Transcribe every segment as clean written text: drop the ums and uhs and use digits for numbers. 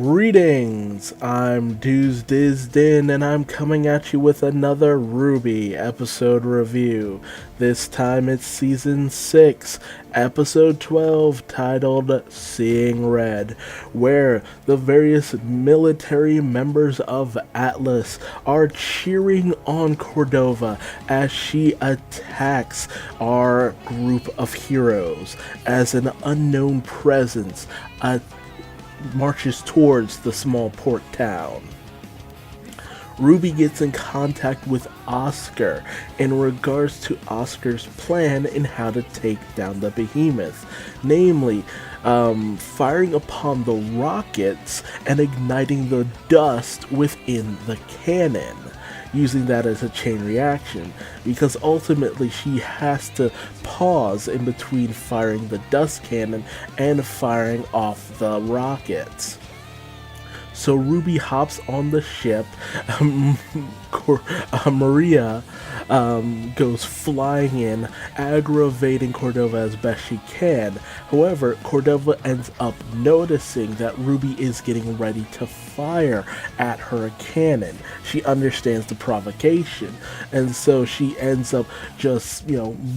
Greetings, I'm Duuz-Diz-Din and I'm coming at you with another Rwby episode review. This time it's Season 6, Episode 12, titled Seeing Red, where the various military members of Atlas are cheering on Cordova as she attacks our group of heroes as an unknown presence marches towards the small port town. Rwby gets in contact with Oscar in regards to Oscar's plan in how to take down the behemoth, namely firing upon the rockets and igniting the dust within the cannon, using that as a chain reaction, because ultimately she has to pause in between firing the dust cannon and firing off the rockets. So Rwby hops on the ship. Maria goes flying in, aggravating Cordova as best she can. However, Cordova ends up noticing that Rwby is getting ready to fire at her cannon. She understands the provocation, and so she ends up just,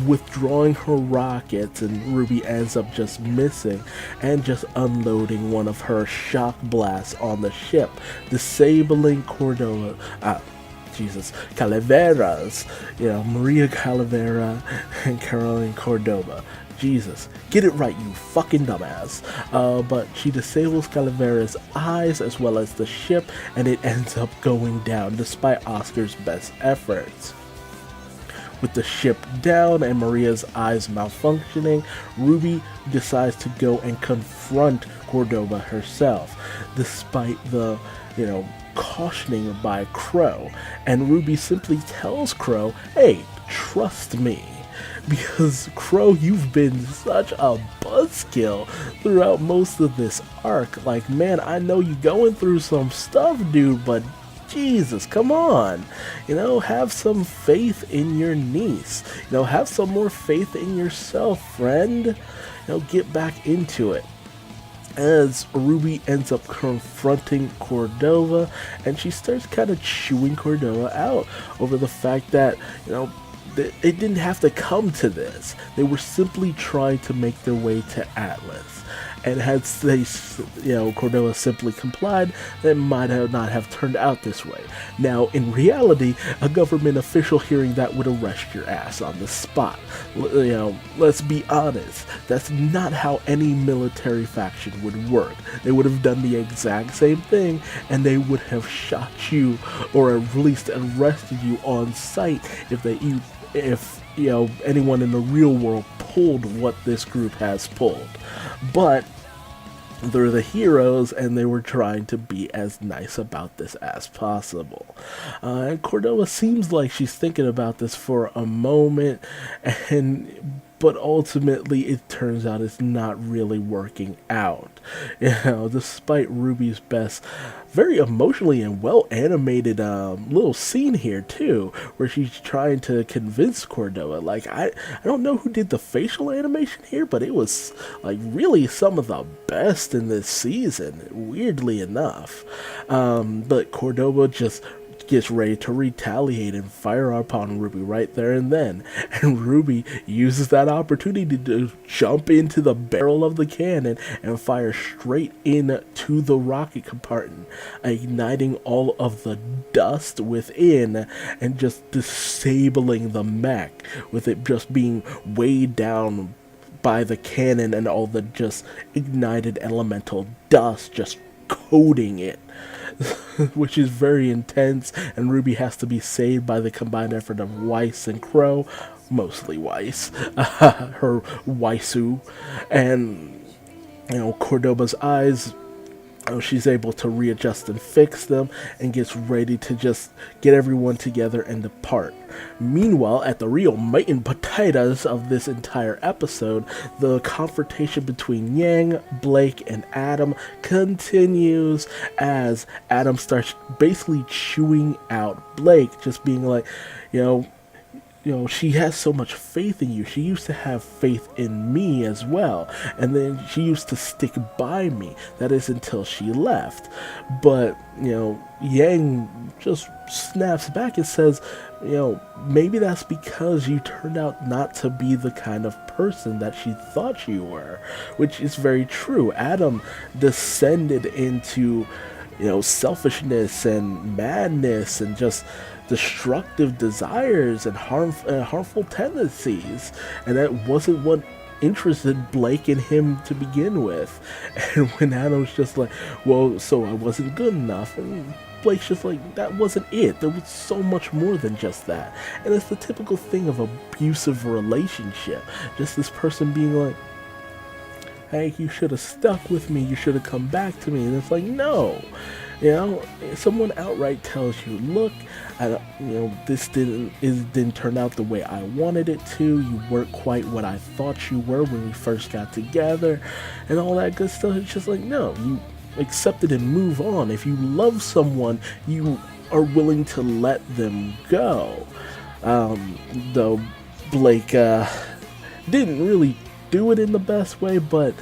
withdrawing her rockets, and Rwby ends up just missing and just unloading one of her shock blasts on the ship, disabling Calaveras, Maria Calavera and Caroline Cordova. Jesus, get it right, you fucking dumbass. But she disables Calavera's eyes as well as the ship, and it ends up going down despite Oscar's best efforts. With the ship down and Maria's eyes malfunctioning, Rwby decides to go and confront Cordova herself, despite the, cautioning by Crow. And Rwby simply tells Crow, hey, trust me. Because, Crow, you've been such a buzzkill throughout most of this arc. Like, man, I know you going through some stuff, dude, but Jesus, come on. Have some faith in your niece. Have some more faith in yourself, friend. Get back into it. As Rwby ends up confronting Cordova, and she starts kind of chewing Cordova out over the fact that, it didn't have to come to this. They were simply trying to make their way to Atlas. And had they, Cordova simply complied, that might have not have turned out this way. Now, in reality, a government official hearing that would arrest your ass on the spot. Let's be honest. That's not how any military faction would work. They would have done the exact same thing, and they would have shot you, or at least arrested you on sight if anyone in the real world pulled what this group has pulled. But they're the heroes, and they were trying to be as nice about this as possible. And Cordova seems like she's thinking about this for a moment, but ultimately it turns out it's not really working out. Despite Rwby's best, very emotionally and well animated little scene here too, where she's trying to convince Cordova. Like, I don't know who did the facial animation here, but it was like really some of the best in this season, weirdly enough. But Cordova just gets ready to retaliate and fire upon Rwby right there and then. And Rwby uses that opportunity to jump into the barrel of the cannon and fire straight into the rocket compartment, igniting all of the dust within and just disabling the mech, with it just being weighed down by the cannon and all the just ignited elemental dust just coating it. Which is very intense, and Rwby has to be saved by the combined effort of Weiss and Crow, mostly Weiss, her Weissu, and Cordova's eyes. She's able to readjust and fix them, and gets ready to just get everyone together and depart. Meanwhile, at the real meat and potatoes of this entire episode, the confrontation between Yang, Blake, and Adam continues as Adam starts basically chewing out Blake, just being like, she has so much faith in you. She used to have faith in me as well. And then she used to stick by me. That is until she left. But, Yang just snaps back and says, maybe that's because you turned out not to be the kind of person that she thought you were. Which is very true. Adam descended into, selfishness and madness and just destructive desires and harmful tendencies, and that wasn't what interested Blake in him to begin with. And when Adam's just like, well, so I wasn't good enough, and Blake's just like, that wasn't it. There was so much more than just that. And it's the typical thing of abusive relationship. Just this person being like, hey, you should have stuck with me, you should have come back to me. And it's like, no. Someone outright tells you, look, this didn't turn out the way I wanted it to. You weren't quite what I thought you were when we first got together, and all that good stuff. It's just like, no, you accept it and move on. If you love someone, you are willing to let them go. Though Blake didn't really do it in the best way, but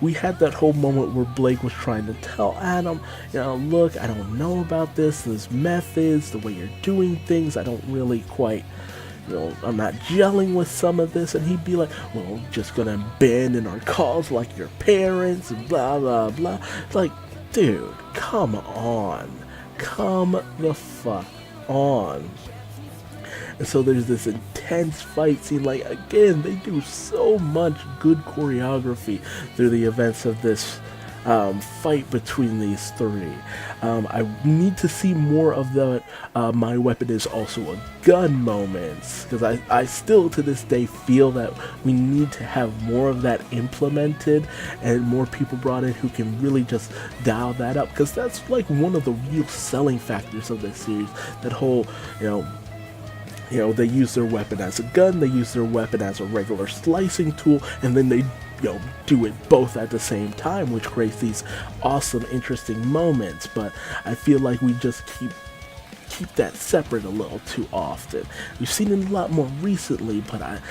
we had that whole moment where Blake was trying to tell Adam, look, I don't know about this methods, the way you're doing things, I don't really quite, I'm not gelling with some of this. And he'd be like, well, I'm just gonna abandon our cause like your parents and blah, blah, blah. It's like, dude, come on. Come the fuck on. And so there's this intense fight scene. Like, again, they do so much good choreography through the events of this fight between these three. I need to see more of the my weapon is also a gun moments, because I still to this day feel that we need to have more of that implemented and more people brought in who can really just dial that up, because that's like one of the real selling factors of this series. That whole, they use their weapon as a gun, they use their weapon as a regular slicing tool, and then they do it both at the same time, which creates these awesome, interesting moments. But I feel like we just keep that separate a little too often. We've seen it a lot more recently, but I'm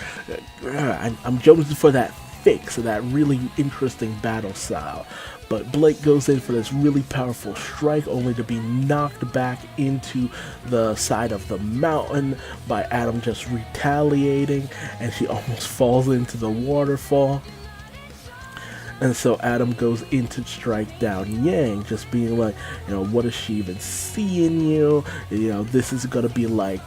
jonesing for that fix of that really interesting battle style. But Blake goes in for this really powerful strike, only to be knocked back into the side of the mountain by Adam just retaliating, and she almost falls into the waterfall. And so Adam goes in to strike down Yang, just being like, what does she even see in you? This is gonna be like,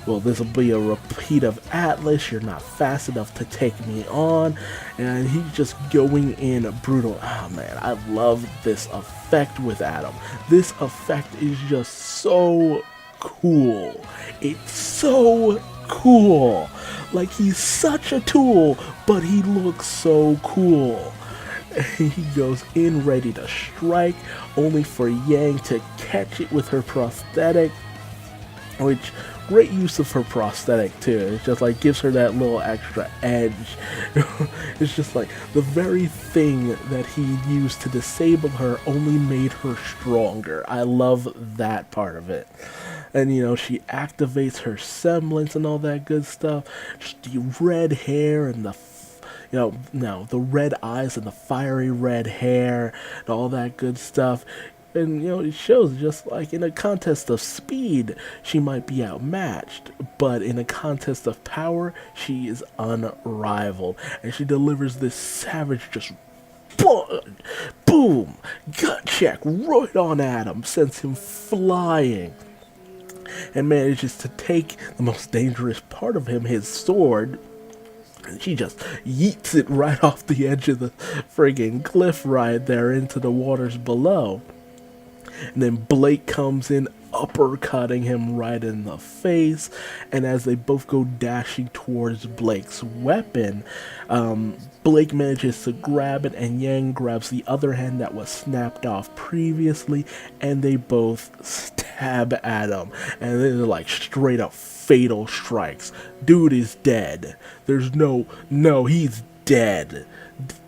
well, this will be a repeat of Atlas. You're not fast enough to take me on. And he's just going in brutal. Oh man, I love this effect with Adam. This effect is just so cool. It's so cool. Like, he's such a tool, but he looks so cool. He goes in ready to strike, only for Yang to catch it with her prosthetic, which, great use of her prosthetic too. It just like gives her that little extra edge. It's just like the very thing that he used to disable her only made her stronger. I love that part of it. And she activates her semblance and all that good stuff. Just the red hair and the the red eyes and the fiery red hair and all that good stuff. And, it shows just like in a contest of speed, she might be outmatched, but in a contest of power, she is unrivaled. And she delivers this savage just boom, gut check right on Adam, sends him flying, and manages to take the most dangerous part of him, his sword, and she just yeets it right off the edge of the friggin' cliff right there into the waters below. And then Blake comes in, uppercutting him right in the face. And as they both go dashing towards Blake's weapon, Blake manages to grab it, and Yang grabs the other hand that was snapped off previously, and they both stab at him. And they're like straight up fatal strikes. Dude is dead. There's no, he's dead.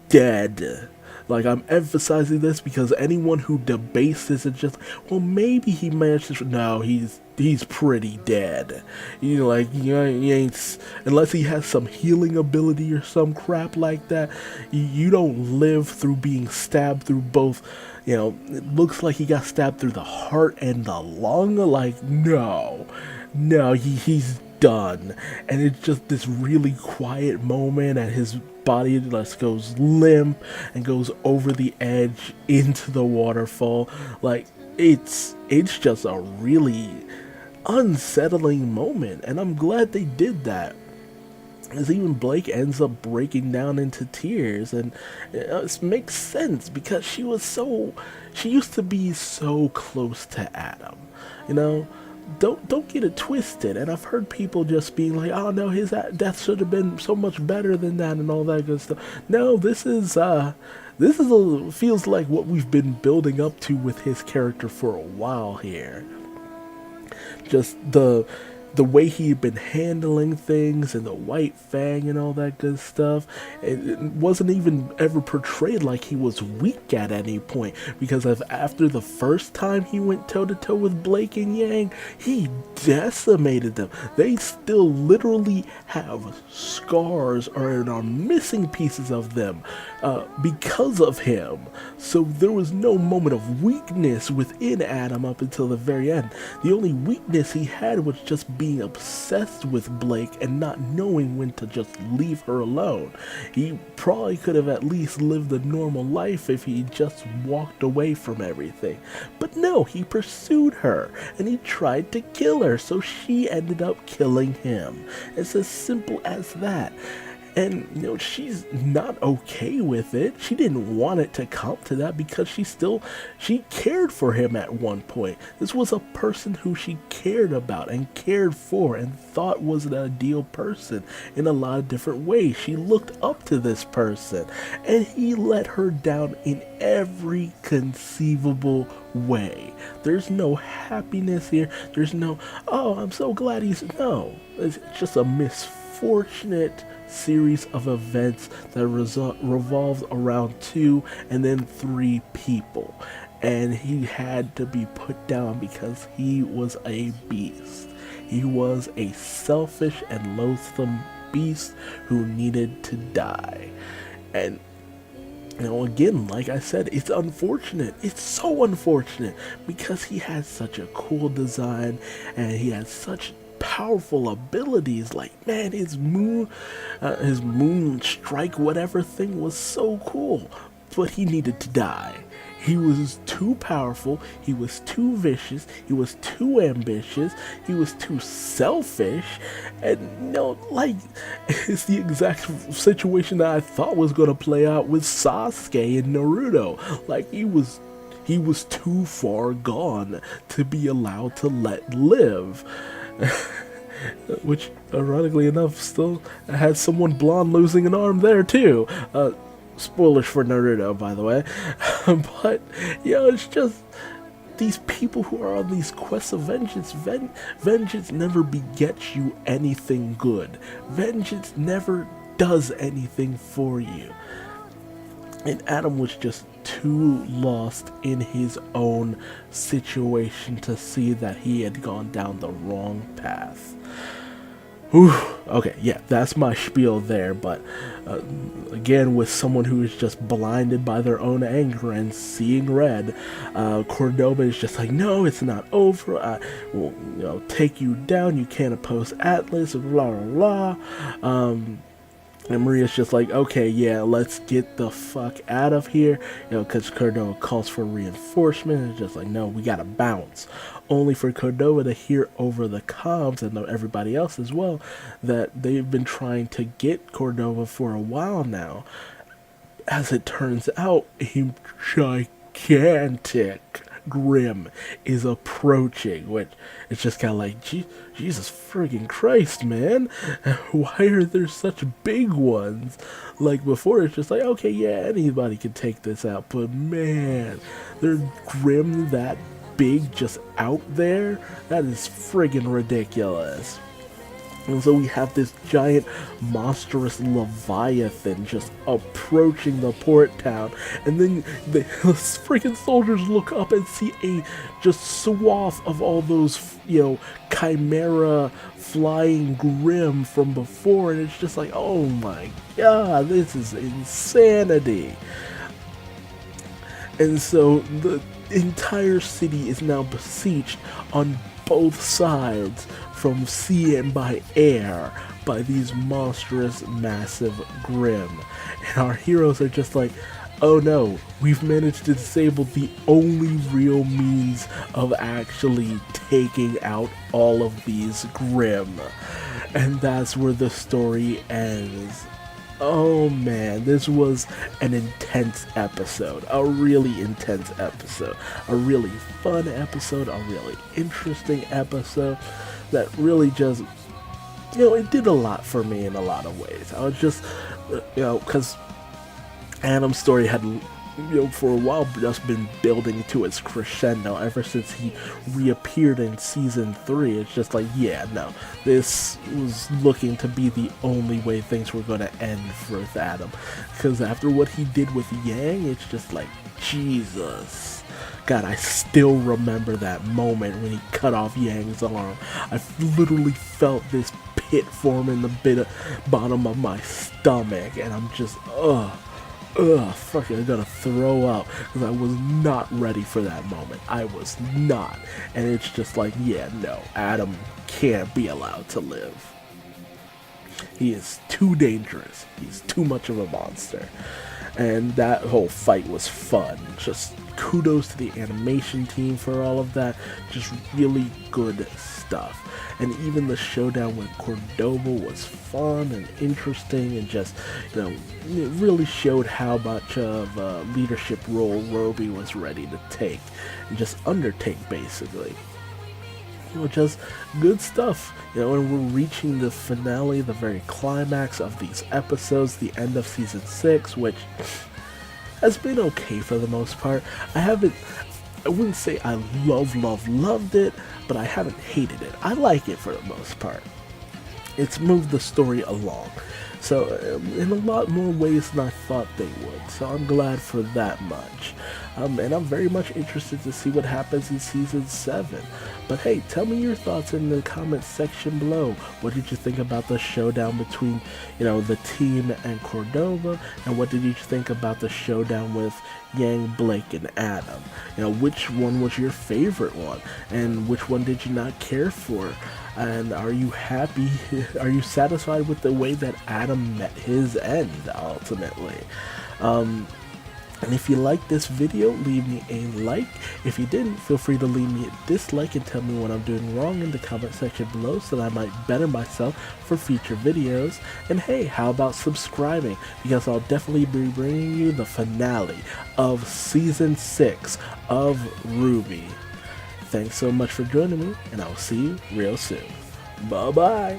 Dead. Like, I'm emphasizing this because anyone who debates this is just, well, maybe he managed to. No, he's pretty dead. Like, he ain't, unless he has some healing ability or some crap like that. You don't live through being stabbed through both. It looks like he got stabbed through the heart and the lung. Like, no, he's done. And it's just this really quiet moment, and his body just goes limp and goes over the edge into the waterfall. Like, it's just a really unsettling moment, and I'm glad they did that. As even Blake ends up breaking down into tears, and it makes sense because she used to be so close to Adam. Don't get it twisted. And I've heard people just being like, oh no, his death should have been so much better than that and all that good stuff. No, this feels like what we've been building up to with his character for a while here. Just the way he'd been handling things, and the white fang and all that good stuff. It wasn't even ever portrayed like he was weak at any point, because after the first time he went toe-to-toe with Blake and Yang, he decimated them. They still literally have scars or are missing pieces of them because of him. So there was no moment of weakness within Adam up until the very end. The only weakness he had was just being obsessed with Blake and not knowing when to just leave her alone. He probably could have at least lived a normal life if he just walked away from everything. But no, he pursued her and he tried to kill her, so she ended up killing him. It's as simple as that. And she's not okay with it. She didn't want it to come to that because she cared for him at one point. This was a person who she cared about and cared for and thought was an ideal person in a lot of different ways. She looked up to this person, and he let her down in every conceivable way. There's no happiness here. There's no, oh, I'm so glad no. It's just a misfortunate series of events that revolved around 2 and then 3 people, and he had to be put down because he was a beast. He was a selfish and loathsome beast who needed to die. And again, like I said, it's unfortunate. It's so unfortunate because he had such a cool design and he had such powerful abilities. Like, man, his moon strike whatever thing was so cool, but he needed to die. He was too powerful, he was too vicious, he was too ambitious, he was too selfish, and it's the exact situation that I thought was going to play out with Sasuke and Naruto. Like, he was too far gone to be allowed to let live. Which, ironically enough, still had someone blonde losing an arm there too. Spoilers for Naruto, by the way. But it's just these people who are on these quests of vengeance. Vengeance never begets you anything good. Vengeance never does anything for you. And Adam was just too lost in his own situation to see that he had gone down the wrong path. Whew. Okay, yeah, that's my spiel there, but again, with someone who is just blinded by their own anger and seeing red, Cordoba is just like, no, it's not over, I will take you down, you can't oppose Atlas, blah, blah, blah. And Maria's just like, okay, yeah, let's get the fuck out of here, because Cordova calls for reinforcement. It's just like, no, we gotta bounce. Only for Cordova to hear over the comms, and everybody else as well, that they've been trying to get Cordova for a while now. As it turns out, a gigantic Grim is approaching, which it's just kind of like, Jesus friggin' Christ, man, why are there such big ones? Like before, it's just like, okay, yeah, anybody can take this out, but man, they're Grim that big just out there. That is friggin' ridiculous. And so we have this giant monstrous leviathan just approaching the port town, and then the freaking soldiers look up and see a just swath of all those, chimera flying grim from before, and it's just like, oh my god, this is insanity. And so the entire city is now besieged on both sides, from sea and by air, by these monstrous, massive Grimm. And our heroes are just like, oh no, we've managed to disable the only real means of actually taking out all of these Grimm. And that's where the story ends. Oh man, this was an intense episode, a really intense episode, a really fun episode, a really interesting episode that really just, it did a lot for me in a lot of ways. I was just, because Adam's story had, for a while just been building to its crescendo ever since he reappeared in season 3. It's just like, yeah, no, this was looking to be the only way things were going to end for Adam, because after what he did with Yang, it's just like, Jesus. God, I still remember that moment when he cut off Yang's arm. I literally felt this pit form in the bottom of my stomach, and I'm just, fucking, I'm gonna throw up, because I was not ready for that moment. I was not. And it's just like, yeah, no, Adam can't be allowed to live. He is too dangerous. He's too much of a monster. And that whole fight was fun. Just kudos to the animation team for all of that. Just really good stuff. And even the showdown with Cordova was fun and interesting, and just, it really showed how much of a leadership role Rwby was ready to take and just undertake, basically. Just good stuff, and we're reaching the finale, the very climax of these episodes, the end of season 6, which has been okay for the most part. I wouldn't say I loved it, but I haven't hated it. I like it for the most part. It's moved the story along, so in a lot more ways than I thought they would, so I'm glad for that much. And I'm very much interested to see what happens in season 7. But hey, tell me your thoughts in the comments section below. What did you think about the showdown between, the team and Cordova? And what did you think about the showdown with Yang, Blake, and Adam? Which one was your favorite one? And which one did you not care for? And are you happy? Are you satisfied with the way that Adam met his end, ultimately? And if you liked this video, leave me a like. If you didn't, feel free to leave me a dislike and tell me what I'm doing wrong in the comment section below so that I might better myself for future videos. And hey, how about subscribing? Because I'll definitely be bringing you the finale of Season 6 of Rwby. Thanks so much for joining me, and I'll see you real soon. Bye-bye.